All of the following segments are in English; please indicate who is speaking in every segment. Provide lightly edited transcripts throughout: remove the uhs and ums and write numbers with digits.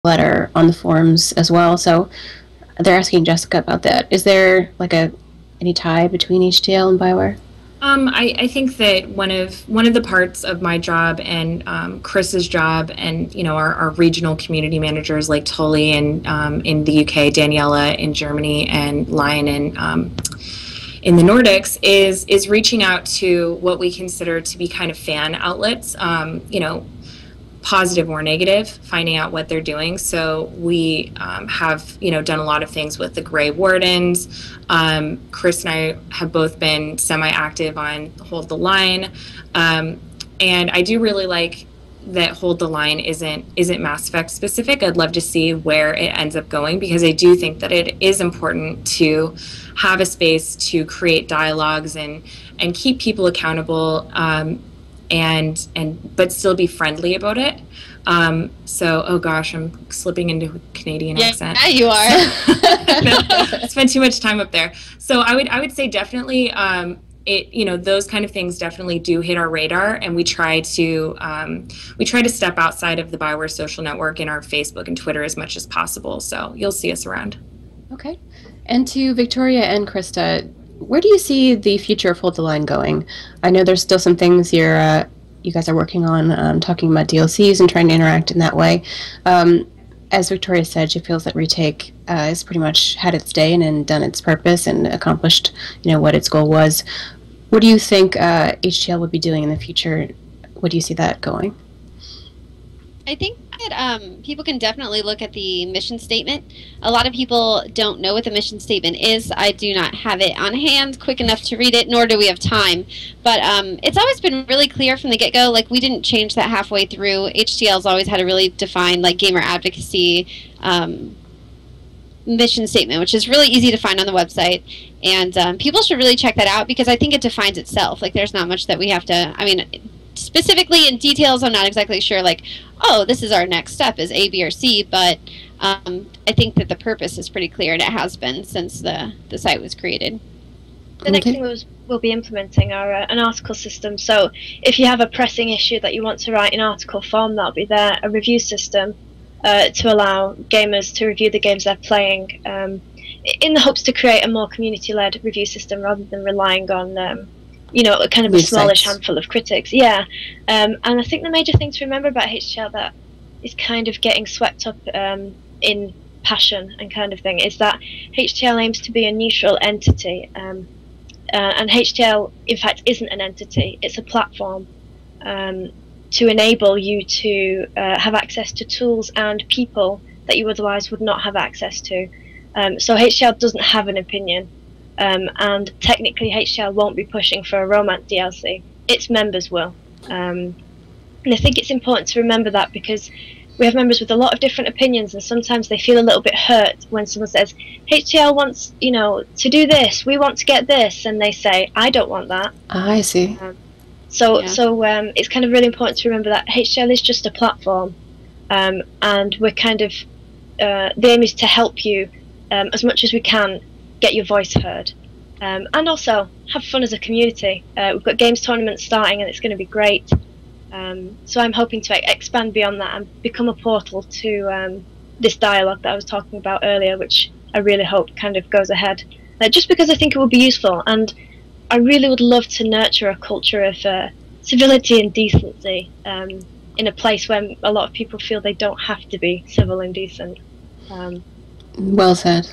Speaker 1: letter on the forums as well. So they're asking Jessica about that. Is there like any tie between HTL and Bioware?
Speaker 2: I think that one of the parts of my job and Chris's job and our regional community managers like Tully and in the UK, Daniela in Germany, and Lion in the Nordics is reaching out to what we consider to be kind of fan outlets, positive or negative, finding out what they're doing. So we have done a lot of things with the Grey Wardens. Chris and I have both been semi-active on Hold the Line, and I do really like that Hold the Line isn't Mass Effect specific. I'd love to see where it ends up going, because I do think that it is important to have a space to create dialogues and keep people accountable, but still be friendly about it. So, oh gosh, I'm slipping into a Canadian accent.
Speaker 3: Yeah, you are.
Speaker 2: Spend too much time up there. So I would say definitely, those kind of things definitely do hit our radar, and we try to step outside of the Bioware social network in our Facebook and Twitter as much as possible. So you'll see us around.
Speaker 1: Okay. And to Victoria and Krista, where do you see the future of Hold the Line going? I know there's still some things you guys are working on, talking about DLCs and trying to interact in that way. As Victoria said, she feels that Retake has pretty much had its day and done its purpose and accomplished, what its goal was. What do you think HTL would be doing in the future? Where do you see that going?
Speaker 3: I think that people can definitely look at the mission statement. A lot of people don't know what the mission statement is. I do not have it on hand quick enough to read it, nor do we have time. But it's always been really clear from the get-go. Like, we didn't change that halfway through. HTL's always had a really defined, like, gamer advocacy mission statement, which is really easy to find on the website. And people should really check that out, because I think it defines itself. Like, there's not much that we have to, specifically in details, I'm not exactly sure, like, oh, this is our next step is A, B, or C, but I think that the purpose is pretty clear, and it has been since the site was created.
Speaker 4: The next thing we'll be implementing are an article system. So if you have a pressing issue that you want to write in article form, that'll be there. A review system to allow gamers to review the games they're playing, in the hopes to create a more community-led review system rather than relying on kind of a smallish handful of critics. Yeah, and I think the major thing to remember about HTL that is kind of getting swept up in passion and kind of thing is that HTL aims to be a neutral entity, and HTL in fact isn't an entity, it's a platform to enable you to have access to tools and people that you otherwise would not have access to. So HTL doesn't have an opinion. And technically HTL won't be pushing for a romance DLC. Its members will. And I think it's important to remember that, because we have members with a lot of different opinions, and sometimes they feel a little bit hurt when someone says, HTL wants, to do this, we want to get this, and they say, I don't want that.
Speaker 1: I see.
Speaker 4: So it's kind of really important to remember that HTL is just a platform, and we're kind of, the aim is to help you as much as we can get your voice heard, and also have fun as a community. We've got games tournaments starting, and it's going to be great. So I'm hoping to expand beyond that and become a portal to this dialogue that I was talking about earlier, which I really hope kind of goes ahead. Just because I think it would be useful, and I really would love to nurture a culture of civility and decency in a place where a lot of people feel they don't have to be civil and decent.
Speaker 1: Well said.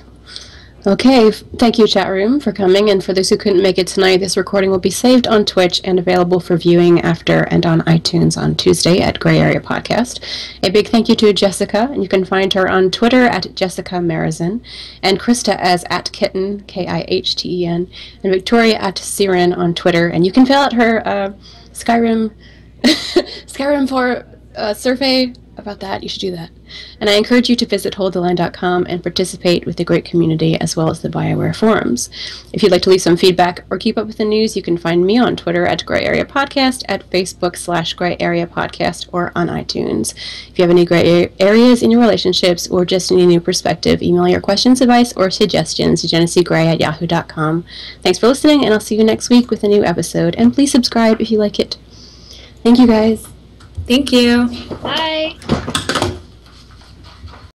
Speaker 1: Okay, thank you, chat room, for coming, and for those who couldn't make it tonight, this recording will be saved on Twitch and available for viewing after and on iTunes on Tuesday at Gray Area Podcast. A big thank you to Jessica, and you can find her on Twitter at Jessica Merizan, and Krista as @Kitten, Kihten, and Victoria @Siren on Twitter, and you can fill out her Skyrim for survey about that. You should do that. And I encourage you to visit holdtheline.com and participate with the great community as well as the Bioware forums. If you'd like to leave some feedback or keep up with the news, you can find me on Twitter at Gray Area Podcast, at Facebook/Gray Area Podcast, or on iTunes. If you have any gray areas in your relationships or just any new perspective, email your questions, advice, or suggestions to genessegray@yahoo.com. Thanks for listening, and I'll see you next week with a new episode. And please subscribe if you like it. Thank you, guys.
Speaker 2: Thank you.
Speaker 4: Bye.